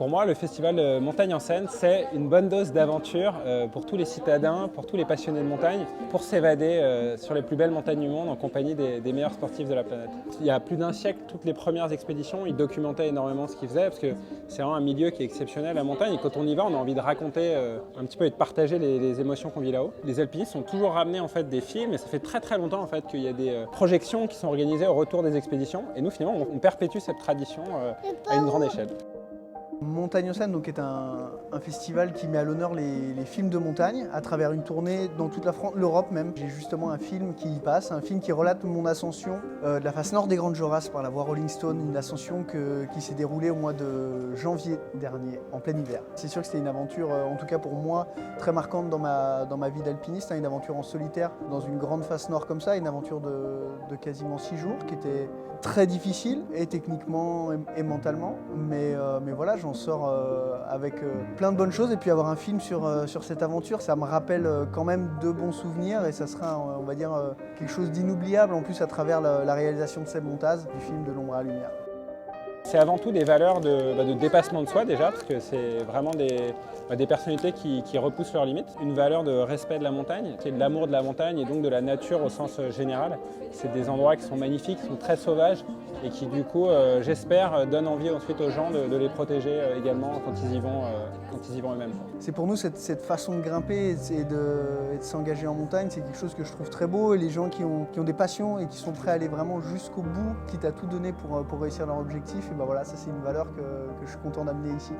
Pour moi, le festival Montagne en Seine, c'est une bonne dose d'aventure pour tous les citadins, pour tous les passionnés de montagne, pour s'évader sur les plus belles montagnes du monde en compagnie des meilleurs sportifs de la planète. Il y a plus d'un siècle, toutes les premières expéditions, ils documentaient énormément ce qu'ils faisaient parce que c'est vraiment un milieu qui est exceptionnel, la montagne. Et quand on y va, on a envie de raconter un petit peu et de partager les émotions qu'on vit là-haut. Les alpinistes ont toujours ramené en fait des films et ça fait très très longtemps en fait qu'il y a des projections qui sont organisées au retour des expéditions. Et nous finalement, on perpétue cette tradition à une grande échelle. Montagne en Seine donc, est un festival qui met à l'honneur les films de montagne à travers une tournée dans toute la France, l'Europe même. J'ai justement un film qui y passe, un film qui relate mon ascension de la face nord des Grandes Jorasses par la voie Rolling Stone, une ascension qui s'est déroulée au mois de janvier dernier, en plein hiver. C'est sûr que c'était une aventure, en tout cas pour moi, très marquante dans ma vie d'alpiniste, une aventure en solitaire dans une grande face nord comme ça, une aventure de quasiment 6 jours qui était très difficile, et techniquement et mentalement, mais voilà, j'en sors avec plein de bonnes choses, et puis avoir un film sur cette aventure, ça me rappelle quand même de bons souvenirs, et ça sera, on va dire, quelque chose d'inoubliable, en plus à travers la réalisation de Seb Montaz, du film De l'ombre à la lumière. C'est avant tout des valeurs de dépassement de soi déjà, parce que c'est vraiment des personnalités qui repoussent leurs limites. Une valeur de respect de la montagne, c'est de l'amour de la montagne et donc de la nature au sens général. C'est des endroits qui sont magnifiques, qui sont très sauvages et qui du coup, j'espère, donnent envie ensuite aux gens de les protéger également quand ils y vont eux-mêmes. C'est pour nous cette façon de grimper et de s'engager en montagne, c'est quelque chose que je trouve très beau, et les gens qui ont des passions et qui sont prêts à aller vraiment jusqu'au bout, quitte à tout donner pour réussir leur objectif, et ben voilà, ça c'est une valeur que je suis content d'amener ici.